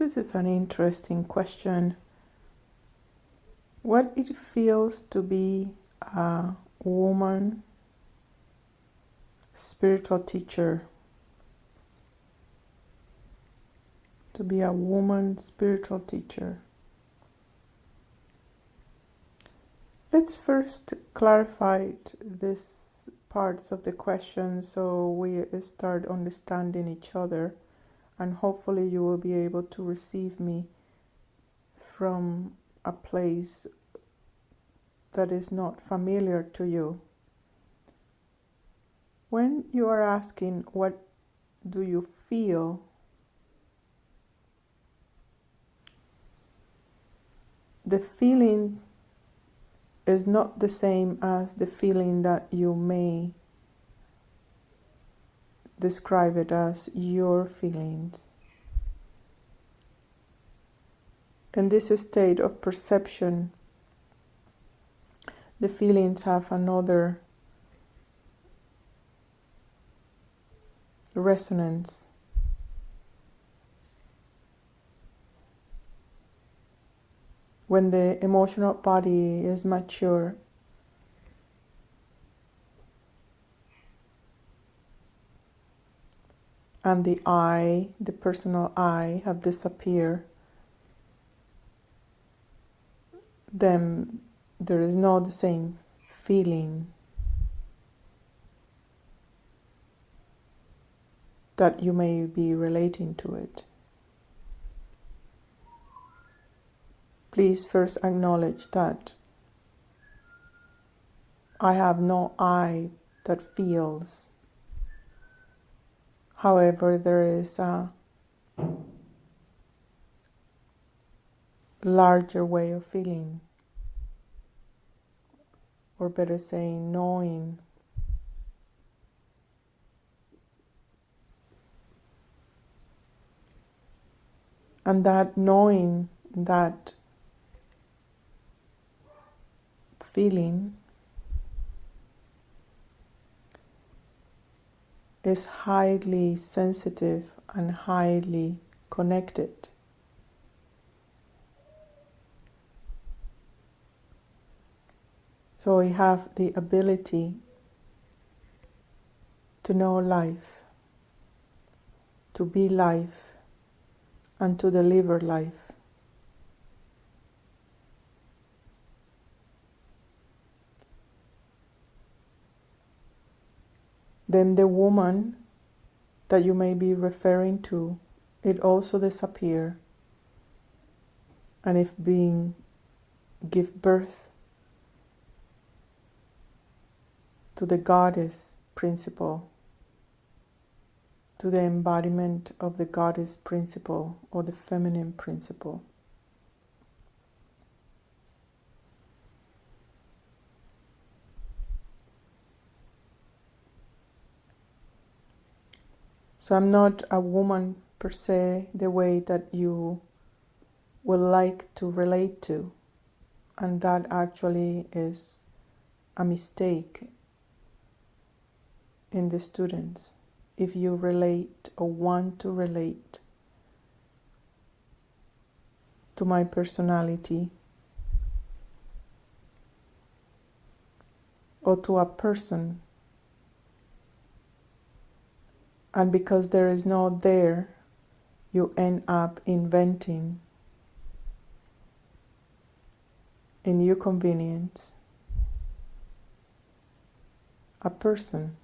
This is an interesting question. What it feels to be a woman spiritual teacher. To be a woman spiritual teacher. Let's first clarify these parts of the question so we start understanding each other, and hopefully you will be able to receive me from a place that is not familiar to you. When you are asking what do you feel, the feeling is not the same as the feeling that you may describe it as your feelings. In this state of perception, the feelings have another resonance. When the emotional body is mature, and the I, the personal I, have disappeared, then there is not the same feeling that you may be relating to it. Please first acknowledge that I have no I that feels. However, there is a larger way of feeling, or better saying, knowing. And that knowing, that feeling is highly sensitive and highly connected. So we have the ability to know life, to be life, and to deliver life. Then the woman that you may be referring to, it also disappears. And if being give birth to the goddess principle, to the embodiment of the goddess principle or the feminine principle. So I'm not a woman per se the way that you would like to relate to, and that actually is a mistake in the students. If you relate or want to relate to my personality or to a person, and because there is no there, you end up inventing in your convenience a person.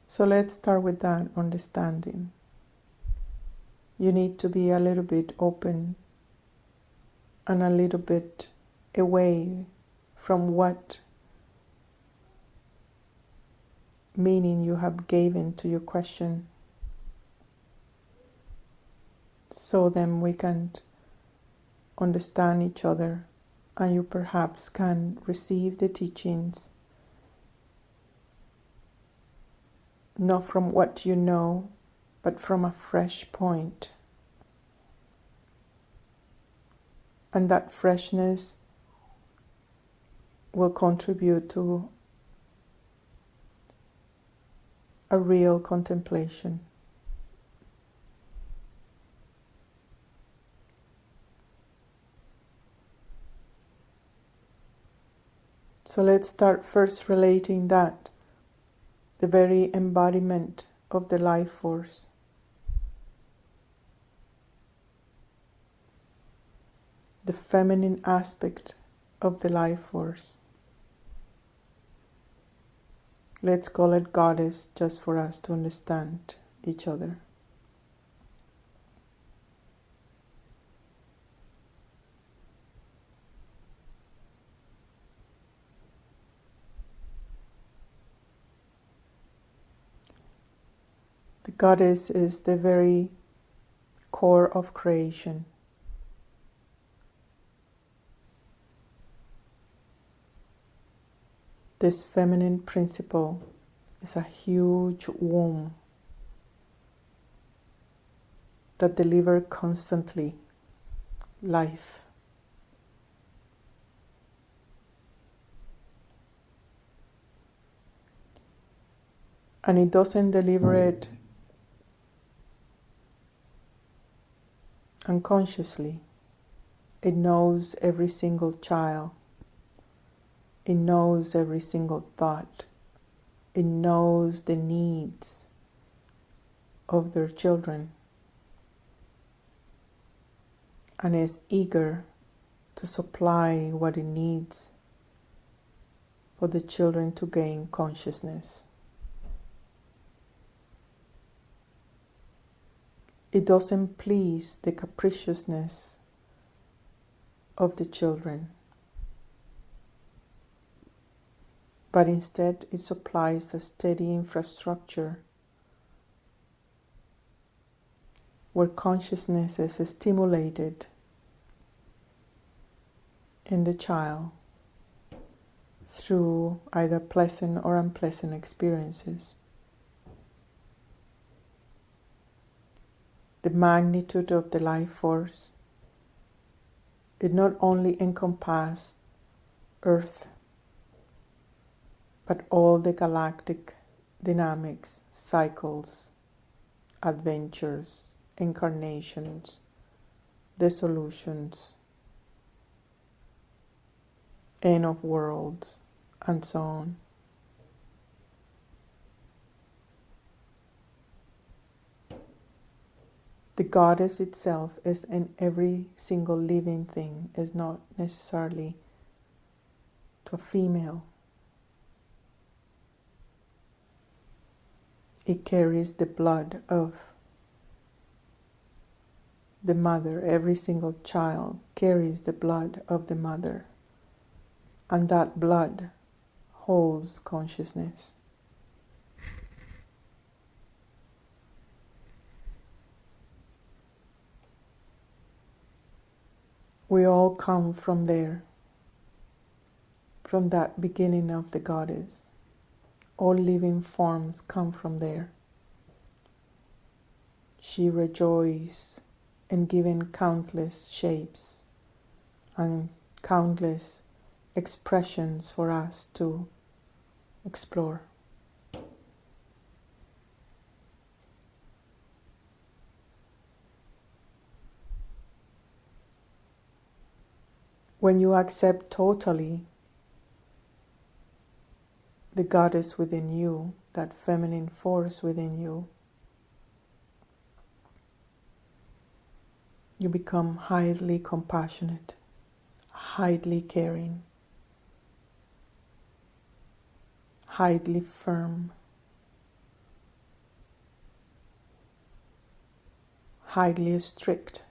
So let's start with that understanding. You need to be a little bit open and a little bit away from what meaning you have given to your question, so then we can understand each other, and you perhaps can receive the teachings not from what you know, but from a fresh point. And that freshness will contribute to a real contemplation. So let's start first relating that, the very embodiment of the life force. The feminine aspect of the life force. Let's call it goddess just for us to understand each other. The goddess is the very core of creation. This feminine principle is a huge womb that delivers constantly life. And it doesn't deliver it unconsciously. It knows every single child. It knows every single thought. It knows the needs of their children and is eager to supply what it needs for the children to gain consciousness. It doesn't please the capriciousness of the children, but instead it supplies a steady infrastructure where consciousness is stimulated in the child through either pleasant or unpleasant experiences. The magnitude of the life force, it not only encompasses Earth, but all the galactic dynamics, cycles, adventures, incarnations, dissolutions, end of worlds, and so on. The goddess itself is in every single living thing, is not necessarily to a female. It carries the blood of the mother. Every single child carries the blood of the mother, and that blood holds consciousness. We all come from there, from that beginning of the goddess. All living forms come from there. She rejoices in giving countless shapes and countless expressions for us to explore. When you accept totally the goddess within you, that feminine force within you, you become highly compassionate, highly caring, highly firm, highly strict,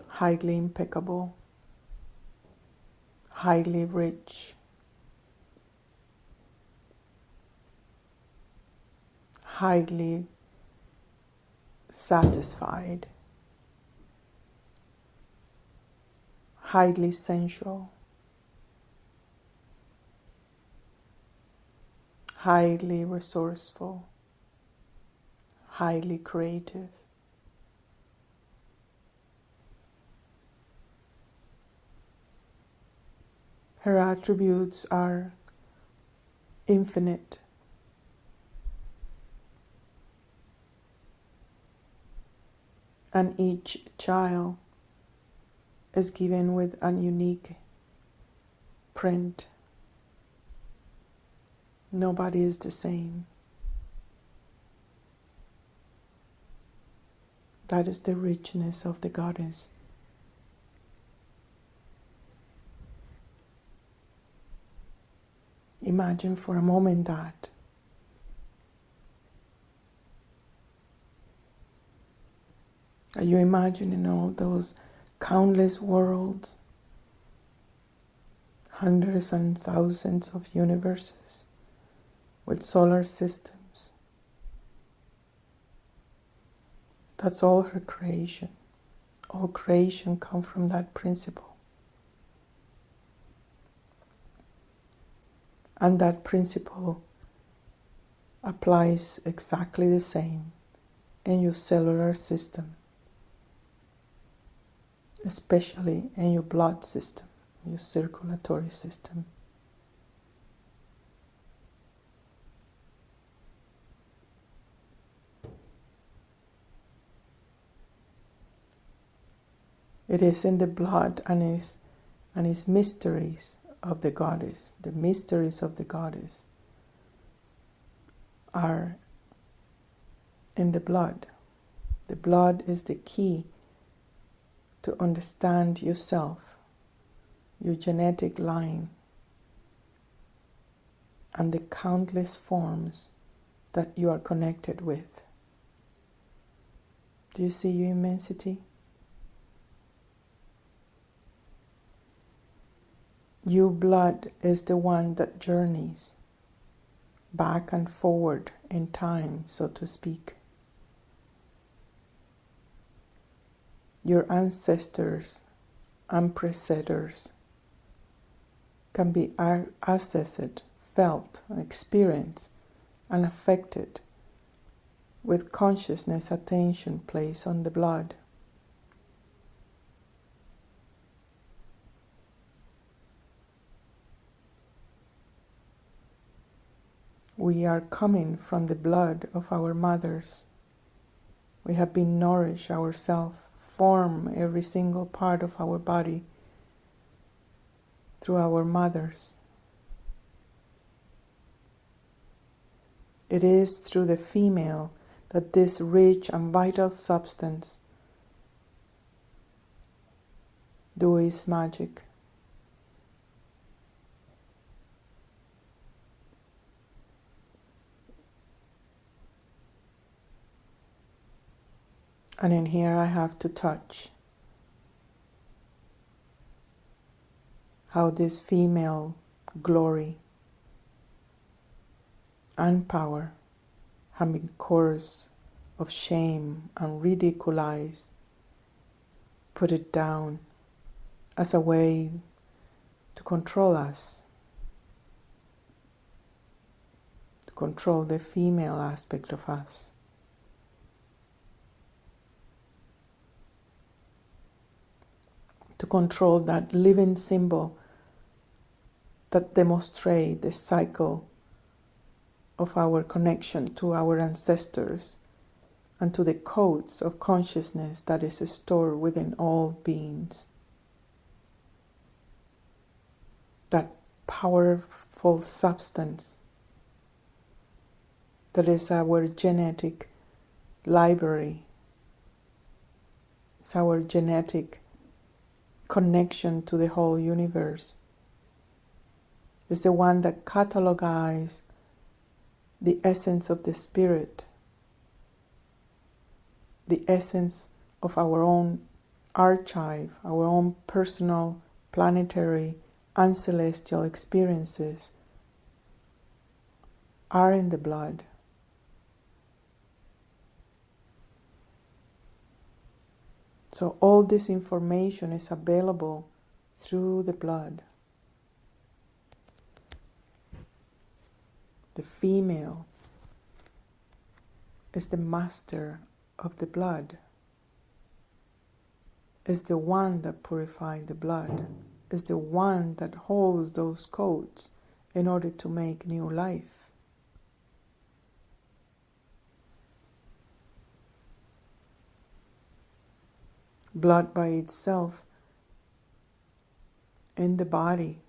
highly impeccable, highly rich, highly satisfied, highly sensual, highly resourceful, highly creative. Her attributes are infinite. And each child is given with a unique print. Nobody is the same. That is the richness of the goddess. Imagine for a moment that. Are you imagining all those countless worlds, hundreds and thousands of universes with solar systems? That's all her creation. All creation comes from that principle. And that principle applies exactly the same in your cellular system, especially in your blood system, your circulatory system. It is in the blood and its mysteries of the goddess. The mysteries of the goddess are in the blood. The blood is the key to understand yourself, your genetic line, and the countless forms that you are connected with. Do you see your immensity? Your blood is the one that journeys back and forward in time, so to speak. Your ancestors and preceders can be accessed, felt, experienced, and affected with consciousness attention placed on the blood. We are coming from the blood of our mothers. We have been nourished ourselves, form every single part of our body through our mothers. It is through the female that this rich and vital substance does its magic. And in here I have to touch how this female glory and power have been cause of shame and ridiculized, put it down as a way to control us, to control the female aspect of us. To control that living symbol that demonstrates the cycle of our connection to our ancestors and to the codes of consciousness that is stored within all beings. That powerful substance that is our genetic library. It's our genetic connection to the whole universe. Is the one that catalogizes the essence of the spirit, the essence of our own archive, our own personal, planetary, and celestial experiences are in the blood. So all this information is available through the blood. The female is the master of the blood, is the one that purifies the blood. is the one that holds those codes in order to make new life. Blood by itself in the body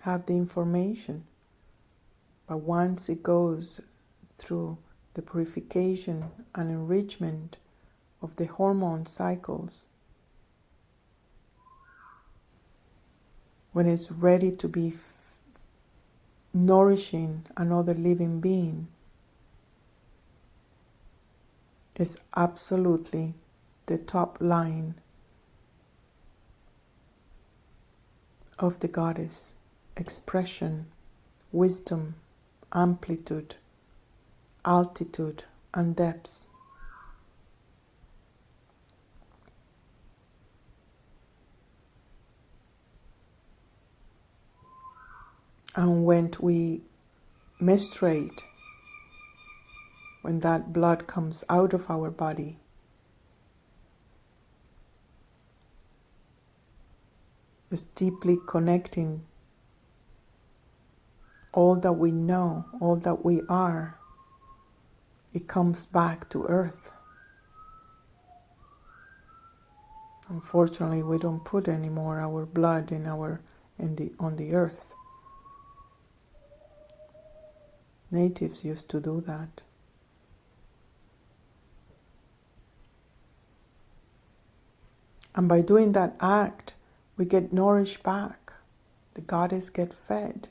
have the information, but once it goes through the purification and enrichment of the hormone cycles, when it's ready to be nourishing another living being, is absolutely the top line of the goddess expression, wisdom, amplitude, altitude, and depths. And when we menstruate, when that blood comes out of our body, is deeply connecting all that we know, all that we are. It comes back to earth. Unfortunately, we don't put any more our blood on the earth. Natives used to do that. And by doing that act, we get nourished back. The goddess get fed.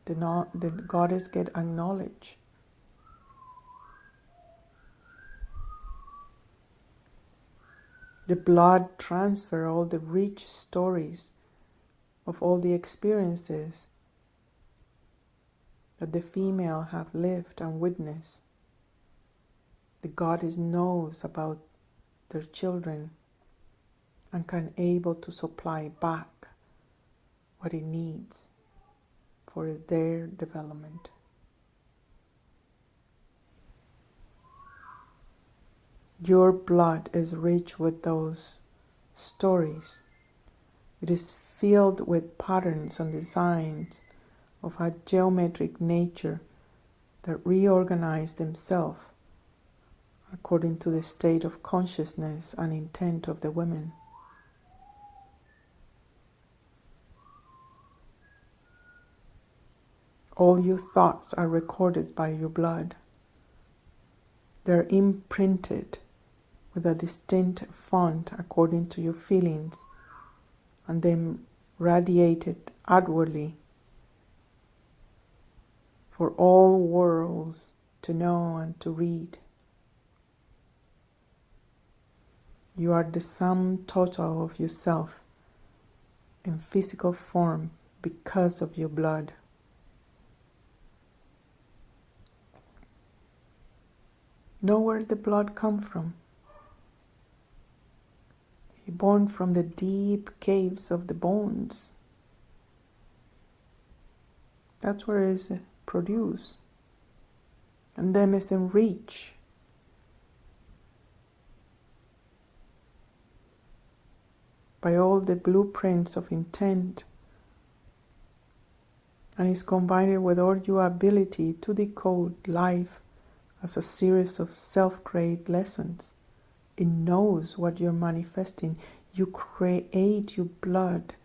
The goddess get acknowledged. The blood transfer all the rich stories of all the experiences that the female have lived and witnessed. The goddess knows about their children and can able to supply back what it needs for their development. Your blood is rich with those stories. It is filled with patterns and designs of a geometric nature that reorganize themselves according to the state of consciousness and intent of the women. All your thoughts are recorded by your blood. They're imprinted with a distinct font according to your feelings, and then radiated outwardly for all worlds to know and to read. You are the sum total of yourself in physical form because of your blood. Know where the blood comes from. You're born from the deep caves of the bones. That's where it's produced. And then it's enriched by all the blueprints of intent, and is combined with all your ability to decode life as a series of self-created lessons. It knows what you're manifesting. You create your blood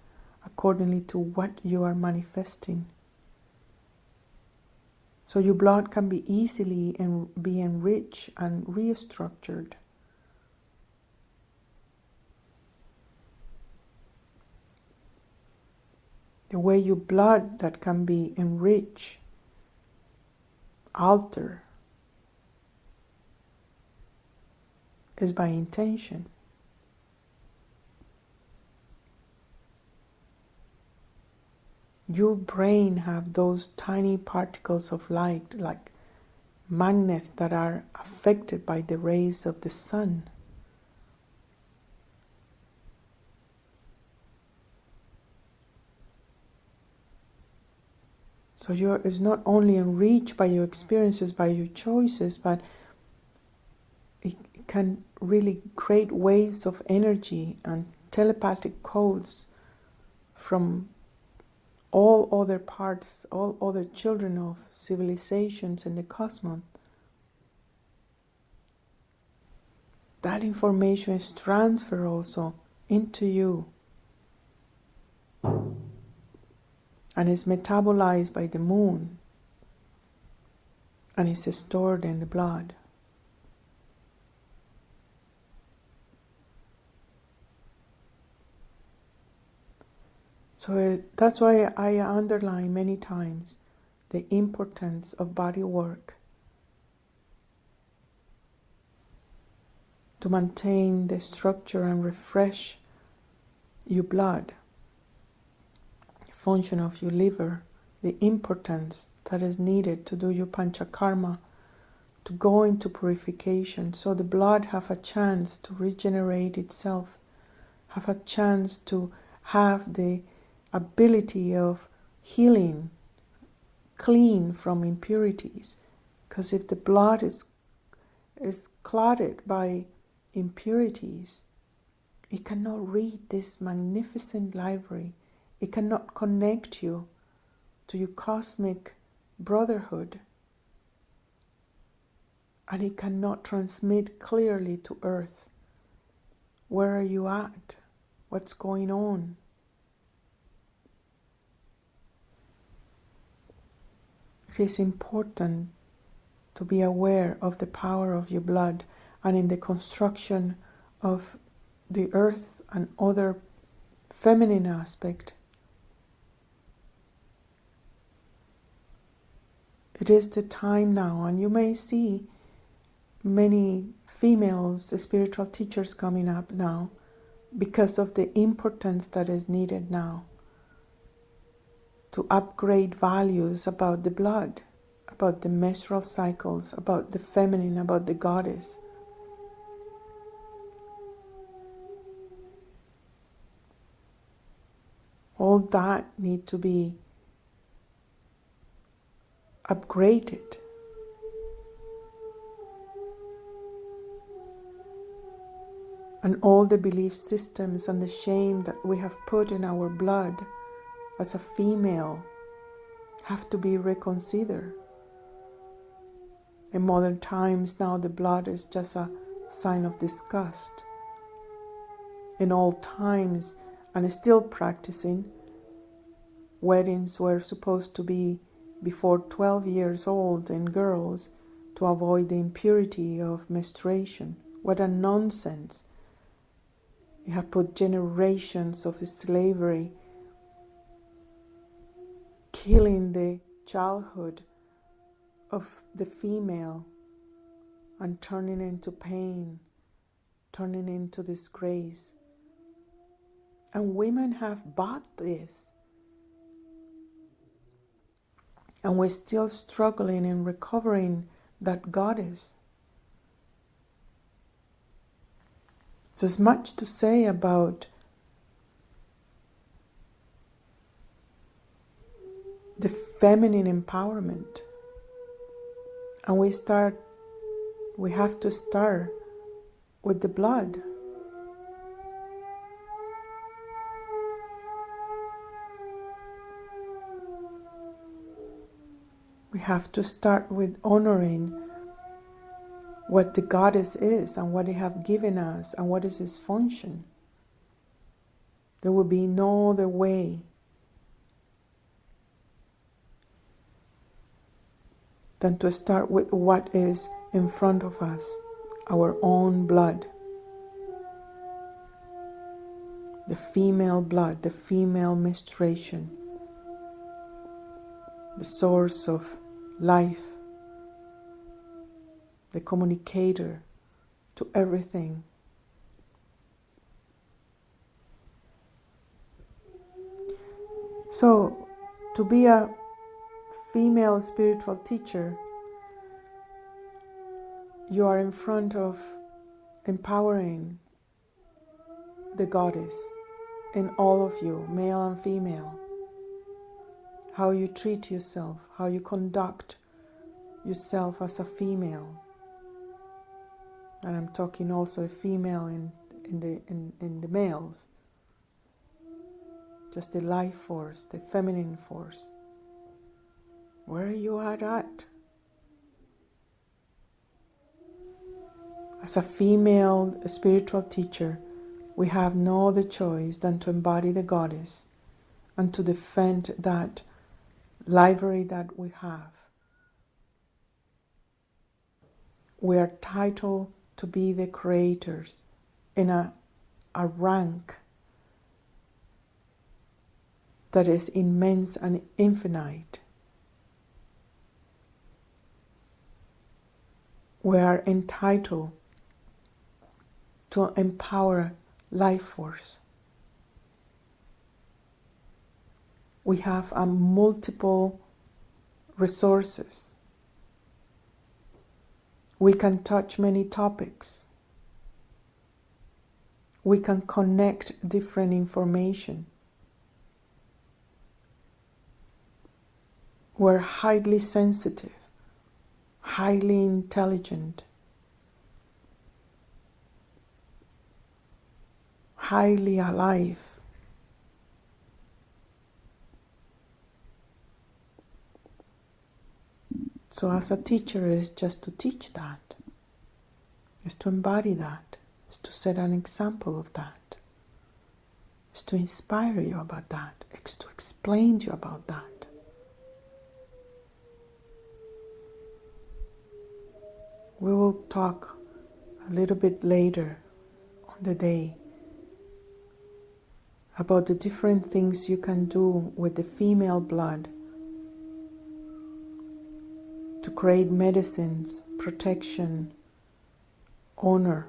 accordingly to what you are manifesting. So your blood can be easily be enriched and restructured. The way your blood that can be enriched, altered, is by intention. Your brain have those tiny particles of light, like magnets that are affected by the rays of the sun. So it's not only enriched by your experiences, by your choices, but it can really create waves of energy and telepathic codes from all other parts, all other children of civilizations in the cosmos. That information is transferred also into you and is metabolized by the moon and is stored in the blood. So that's why I underline many times the importance of body work to maintain the structure and refresh your blood, the function of your liver, the importance that is needed to do your panchakarma, to go into purification, so the blood have a chance to regenerate itself, have a chance to have the ability of healing, clean from impurities. Because if the blood is clotted by impurities, it cannot read this magnificent library. It cannot connect you to your cosmic brotherhood. And it cannot transmit clearly to Earth. Where are you at? What's going on? It is important to be aware of the power of your blood and in the construction of the earth and other feminine aspect. It is the time now, and you may see many females, spiritual teachers coming up now because of the importance that is needed now to upgrade values about the blood, about the menstrual cycles, about the feminine, about the goddess. All that need to be upgraded. And all the belief systems and the shame that we have put in our blood as a female have to be reconsidered. In modern times now, the blood is just a sign of disgust. In all times, and still practicing, weddings were supposed to be before 12 years old in girls to avoid the impurity of menstruation. What a nonsense. You have put generations of slavery, killing the childhood of the female and turning into pain, turning into disgrace. And women have bought this. And we're still struggling in recovering that goddess. There's much to say about the feminine empowerment. And we have to start with the blood. We have to start with honoring what the goddess is and what He have given us and what is His function. There will be no other way than to start with what is in front of us, our own blood. The female blood, the female menstruation, the source of life, the communicator to everything. So, to be a female spiritual teacher, you are in front of empowering the goddess in all of you, male and female. How you treat yourself, how you conduct yourself as a female. And I'm talking also a female in the males. just the life force, the feminine force. Where are you at? As a female spiritual teacher, we have no other choice than to embody the goddess and to defend that library that we have. We are titled to be the creators in a rank that is immense and infinite. We are entitled to empower life force. We have a multiple resources. We can touch many topics. We can connect different information. We're highly sensitive, highly intelligent, highly alive. So as a teacher is just to teach that, is to embody that, is to set an example of that, is to inspire you about that, is to explain to you about that. We will talk a little bit later on the day about the different things you can do with the female blood to create medicines, protection, honor,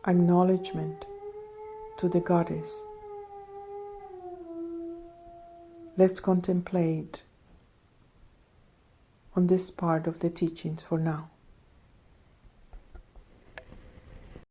acknowledgement to the goddess. Let's contemplate on this part of the teachings for now.